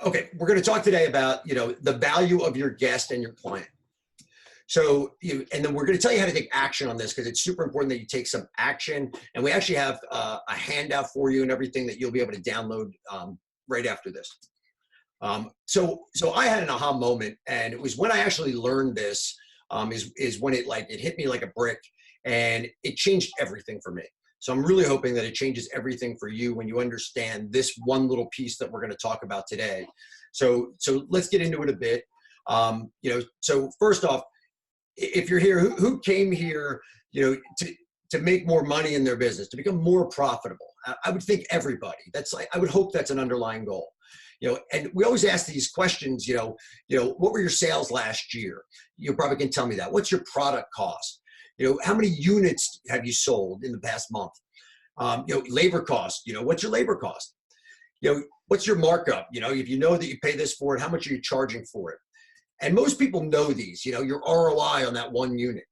Okay, we're going to talk today about, the value of your guest and your client. So, and then we're going to tell you how to take action on this because it's super important that you take some action. And we actually have a handout for you and everything that you'll be able to download right after this. So I had an aha moment, and it was when I actually learned this. Is when it hit me like a brick, and it changed everything for me. So I'm really hoping that it changes everything for you when you understand this one little piece that we're going to talk about today. So let's get into it a bit. So first off, if you're here, who came here, to make more money in their business, to become more profitable? I would think everybody. I would hope that's an underlying goal. And we always ask these questions, what were your sales last year? You probably can tell me that. What's your product cost? How many units have you sold in the past month? Labor cost, what's your labor cost? What's your markup? If you know that you pay this for it, how much are you charging for it? And most people know these, your ROI on that one unit.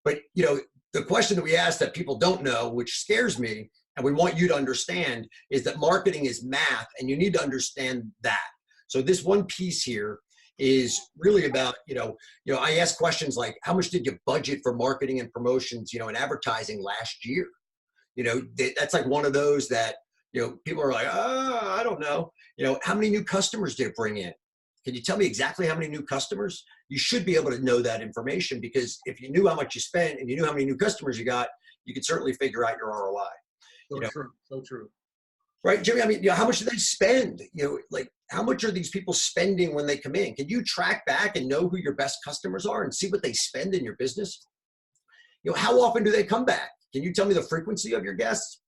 But, the question that we ask that people don't know, which scares me, and we want you to understand, is that marketing is math, and you need to understand that. So this one piece here is really about, I ask questions like, how much did you budget for marketing and promotions, and advertising last year? That's like one of those that, people are like, I don't know. How many new customers did it bring in? Can you tell me exactly how many new customers? You should be able to know that information, because if you knew how much you spent and you knew how many new customers you got, you could certainly figure out your ROI. So true. Right, Jimmy? I mean, how much do they spend? How much are these people spending when they come in? Can you track back and know who your best customers are and see what they spend in your business? How often do they come back? Can you tell me the frequency of your guests?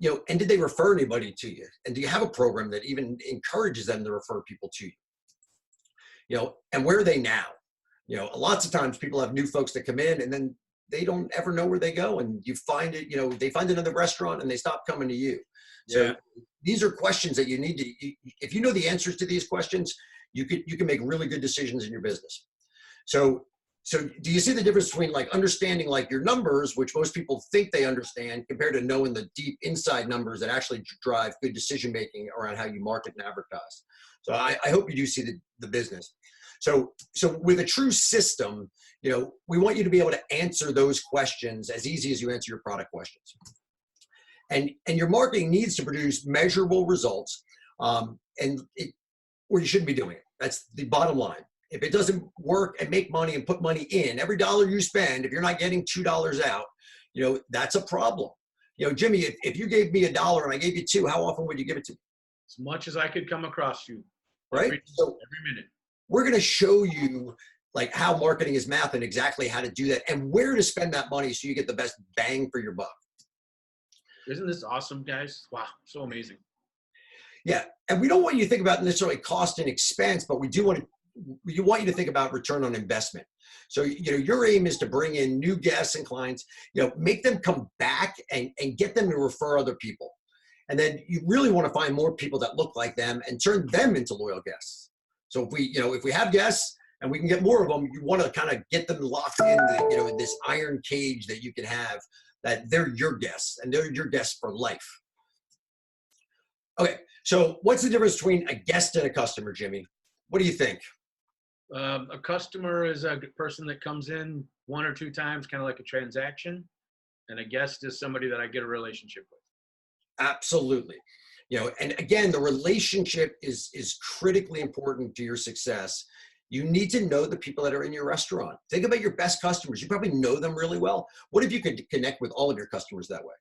And did they refer anybody to you? And do you have a program that even encourages them to refer people to you? And where are they now? Lots of times people have new folks that come in and then they don't ever know where they go. And you find it, they find another restaurant and they stop coming to you. So these are questions that you need to, if you know the answers to these questions, you can make really good decisions in your business. So do you see the difference between understanding your numbers, which most people think they understand, compared to knowing the deep inside numbers that actually drive good decision-making around how you market and advertise? So I hope you do see the business. So with a true system, we want you to be able to answer those questions as easy as you answer your product questions. And your marketing needs to produce measurable results, or you shouldn't be doing it. That's the bottom line. If it doesn't work and make money and put money in, every dollar you spend, if you're not getting $2 out, that's a problem. Jimmy, if you gave me $1 and I gave you $2, how often would you give it to me? As much as I could come across you. Right? Every minute. We're going to show you how marketing is math and exactly how to do that and where to spend that money so you get the best bang for your buck. Isn't this awesome, guys? Wow, so amazing. Yeah, and we don't want you to think about necessarily cost and expense, but we want you to think about return on investment. So, your aim is to bring in new guests and clients, make them come back and get them to refer other people. And then you really want to find more people that look like them and turn them into loyal guests. So if we have guests and we can get more of them, you want to kind of get them locked in this iron cage that you can have, that they're your guests and they're your guests for life. Okay, so what's the difference between a guest and a customer, Jimmy? What do you think? A customer is a person that comes in one or two times, kind of like a transaction, and a guest is somebody that I get a relationship with. Absolutely. And again, the relationship is critically important to your success. You need to know the people that are in your restaurant. Think about your best customers. You probably know them really well. What if you could connect with all of your customers that way?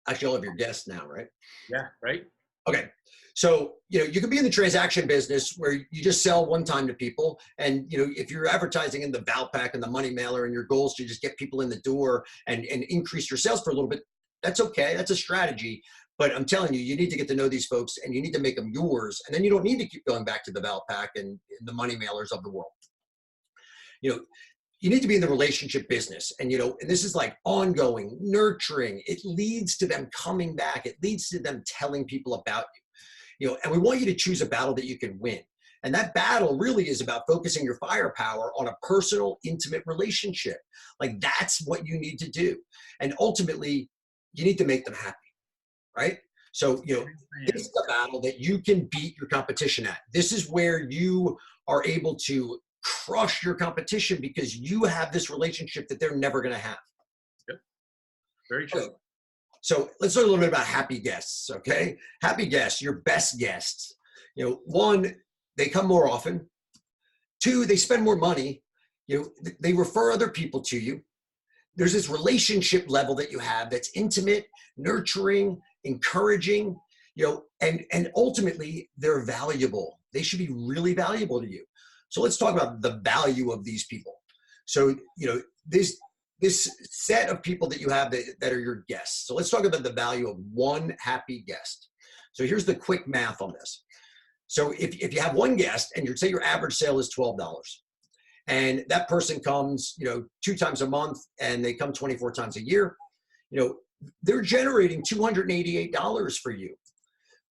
Actually, all of your guests now, right? Yeah, right. Okay. So, you could be in the transaction business where you just sell one time to people. And, if you're advertising in the Valpak and the money mailer and your goal is to just get people in the door and increase your sales for a little bit, that's okay. That's a strategy. But I'm telling you, you need to get to know these folks and you need to make them yours. And then you don't need to keep going back to the Valpak and the money mailers of the world. You need to be in the relationship business. And, and this is ongoing, nurturing. It leads to them coming back. It leads to them telling people about you. And we want you to choose a battle that you can win. And that battle really is about focusing your firepower on a personal, intimate relationship. That's what you need to do. And ultimately, you need to make them happy. Right? So, this is a battle that you can beat your competition at. This is where you are able to crush your competition because you have this relationship that they're never going to have. Yep. Very true. Okay. So let's talk a little bit about happy guests, okay? Happy guests, your best guests. One, they come more often. Two, they spend more money. They refer other people to you. There's this relationship level that you have that's intimate, nurturing, encouraging, and ultimately they're valuable. They should be really valuable to you. So let's talk about the value of these people. So, this set of people that you have that are your guests. So let's talk about the value of one happy guest. So here's the quick math on this. So if you have one guest and say your average sale is $12, and that person comes, 2 times a month and they come 24 times a year, they're generating $288 for you.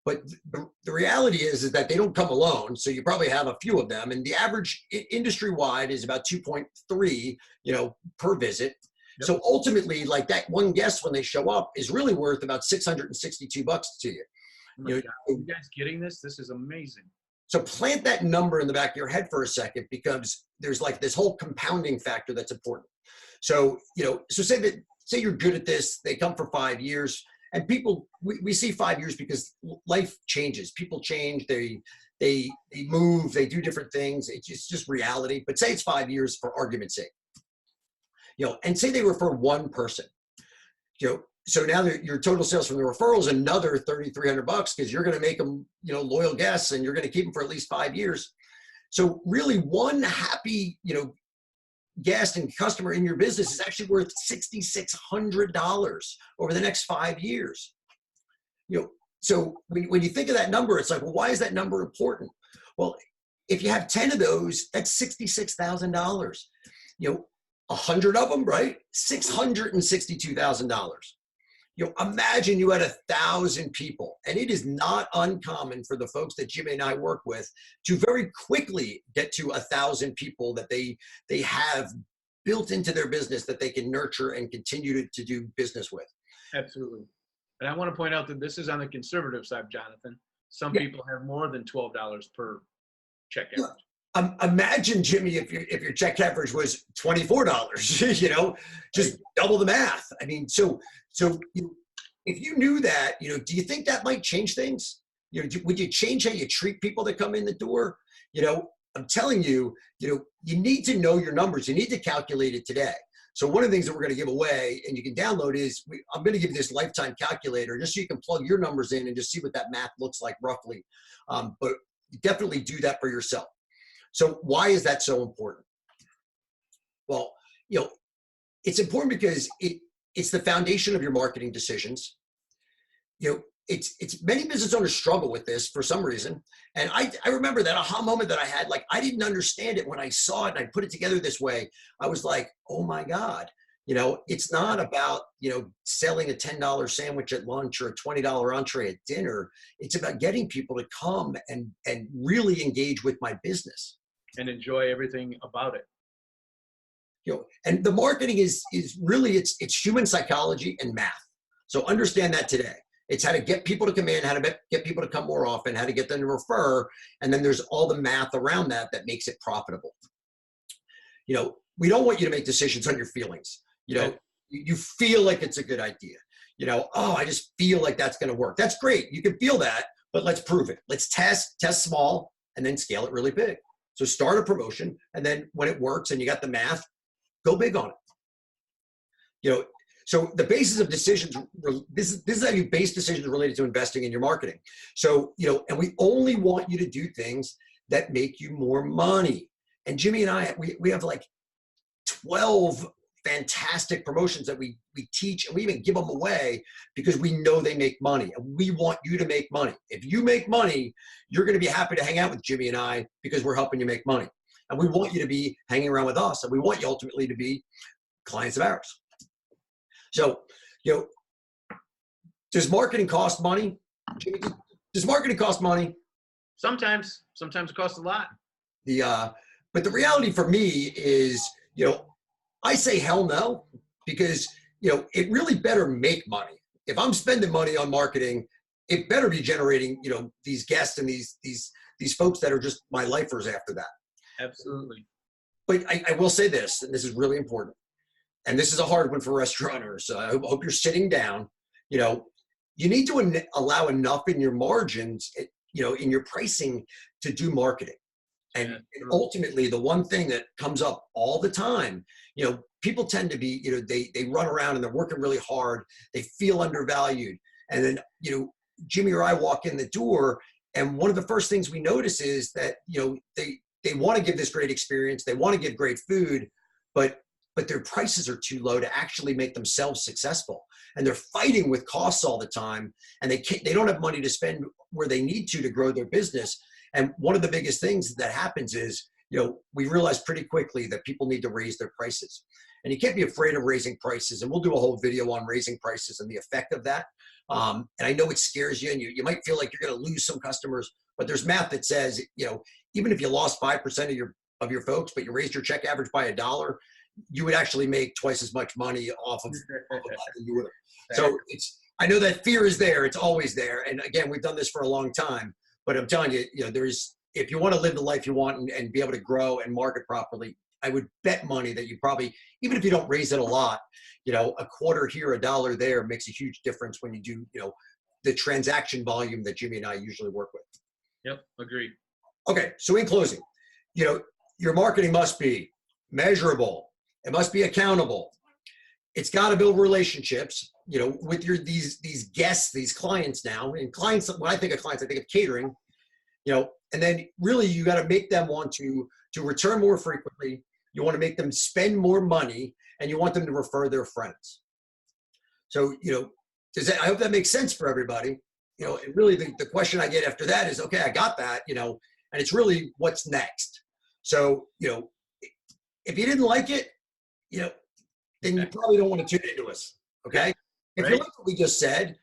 But the reality is that they don't come alone. So you probably have a few of them. And the average industry-wide is about 2.3, per visit. Yep. So ultimately, like that one guest when they show up is really worth about $662 to you. Oh my God. Are you guys getting this? This is amazing. So plant that number in the back of your head for a second, because there's like this whole compounding factor that's important. So, say you're good at this, they come for 5 years. And people, we see 5 years because life changes. People change. They move. They do different things. It's just reality. But say it's 5 years for argument's sake. And say they refer one person. So now your total sales from the referral is another $3,300 because you're going to make them, loyal guests, and you're going to keep them for at least 5 years. So really, one happy, guest and customer in your business is actually worth $6,600 over the next 5 years. So when you think of that number, it's like, well, why is that number important? Well, if you have 10 of those, that's $66,000. 100 of them, right? $662,000. Imagine you had 1,000 people, and it is not uncommon for the folks that Jimmy and I work with to very quickly get to 1,000 people that they have built into their business that they can nurture and continue to do business with. Absolutely. And I want to point out that this is on the conservative side, Jonathan. Some people have more than $12 per check average. Imagine, Jimmy, if your check average was $24, just double the math. I mean, so if you knew that, do you think that might change things? Would you change how you treat people that come in the door? I'm telling you, you need to know your numbers. You need to calculate it today. So one of the things that we're going to give away, and you can download, is I'm going to give you this lifetime calculator just so you can plug your numbers in and just see what that math looks like roughly. But definitely do that for yourself. So why is that so important? Well, it's important because it's the foundation of your marketing decisions. It's many business owners struggle with this for some reason. And I remember that aha moment that I had, like, I didn't understand it when I saw it and I put it together this way. I was like, oh my God, it's not about, selling a $10 sandwich at lunch or a $20 entree at dinner. It's about getting people to come and really engage with my business. And enjoy everything about it. And the marketing is really, it's human psychology and math. So understand that today. It's how to get people to come in, how to get people to come more often, how to get them to refer. And then there's all the math around that makes it profitable. We don't want you to make decisions on your feelings. You feel like it's a good idea. I just feel like that's going to work. That's great. You can feel that, but let's prove it. Let's test small, and then scale it really big. So start a promotion, and then when it works and you got the math, go big on it. So the basis of decisions, this is how you base decisions related to investing in your marketing. So, and we only want you to do things that make you more money. And Jimmy and I, we have like 12 fantastic promotions that we teach, and we even give them away because we know they make money, and we want you to make money. If you make money, you're going to be happy to hang out with Jimmy and I because we're helping you make money. And we want you to be hanging around with us, and we want you ultimately to be clients of ours. So, does marketing cost money? Jimmy, does marketing cost money? Sometimes it costs a lot. But the reality for me is, I say hell no, because, it really better make money. If I'm spending money on marketing, it better be generating, these guests and these folks that are just my lifers after that. Absolutely. But I will say this, and this is really important, and this is a hard one for restaurateurs. So I hope you're sitting down. You need to allow enough in your margins, in your pricing to do marketing. And ultimately, the one thing that comes up all the time, people tend to be, they run around and they're working really hard. They feel undervalued. And then, Jimmy or I walk in the door, and one of the first things we notice is that, they want to give this great experience. They want to give great food, but their prices are too low to actually make themselves successful. And they're fighting with costs all the time, and they don't have money to spend where they need to grow their business. And one of the biggest things that happens is, we realize pretty quickly that people need to raise their prices. And you can't be afraid of raising prices. And we'll do a whole video on raising prices and the effect of that. And I know it scares you, and you might feel like you're going to lose some customers, but there's math that says, even if you lost 5% of your folks, but you raised your check average by $1, you would actually make twice as much money off of that than you would have. So I know that fear is there. It's always there. And again, we've done this for a long time, but I'm telling you, if you want to live the life you want and be able to grow and market properly, I would bet money that you probably, even if you don't raise it a lot, a quarter here, $1 there makes a huge difference when you do, the transaction volume that Jimmy and I usually work with. Yep, agreed. Okay, so in closing, your marketing must be measurable. It must be accountable. It's got to build relationships, with these guests, these clients now. And clients, when I think of clients, I think of catering, and then really you got to make them want to return more frequently. You want to make them spend more money, and you want them to refer their friends. So, I hope that makes sense for everybody. And really the question I get after that is, okay, I got that, and it's really what's next. So, if you didn't like it, then you probably don't want to tune into us. Okay. If you like what we just said,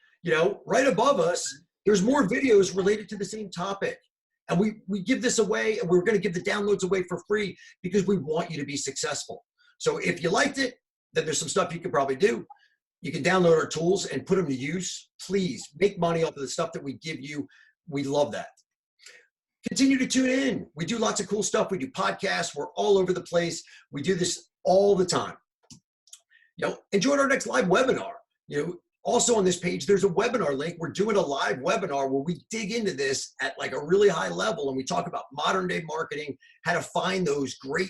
right above us, there's more videos related to the same topic. And we give this away, and we're going to give the downloads away for free because we want you to be successful. So if you liked it, then there's some stuff you could probably do. You can download our tools and put them to use. Please make money off of the stuff that we give you. We love that. Continue to tune in. We do lots of cool stuff. We do podcasts. We're all over the place. We do this all the time. Enjoy our next live webinar. Also on this page, there's a webinar link. We're doing a live webinar where we dig into this at like a really high level, and we talk about modern day marketing, how to find those great,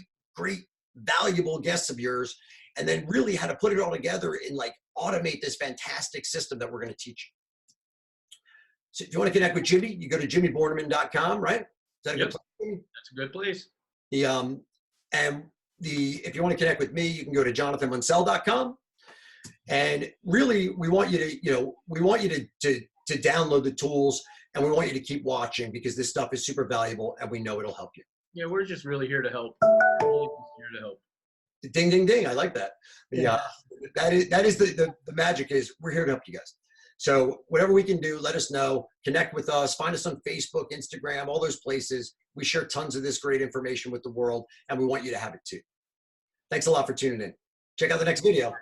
valuable guests of yours, and then really how to put it all together and like automate this fantastic system that we're going to teach you. So if you want to connect with Jimmy, you go to jimmyborneman.com, right? Is that a good place? That's a good place. If you want to connect with me, you can go to jonathanmunsell.com. And really, we want you to download the tools, and we want you to keep watching because this stuff is super valuable, and we know it'll help you. Yeah, we're just really here to help. Really just here to help. Ding, ding, ding. I like that. Yeah. That is the magic is we're here to help you guys. So whatever we can do, let us know. Connect with us. Find us on Facebook, Instagram, all those places. We share tons of this great information with the world, and we want you to have it too. Thanks a lot for tuning in. Check out the next video.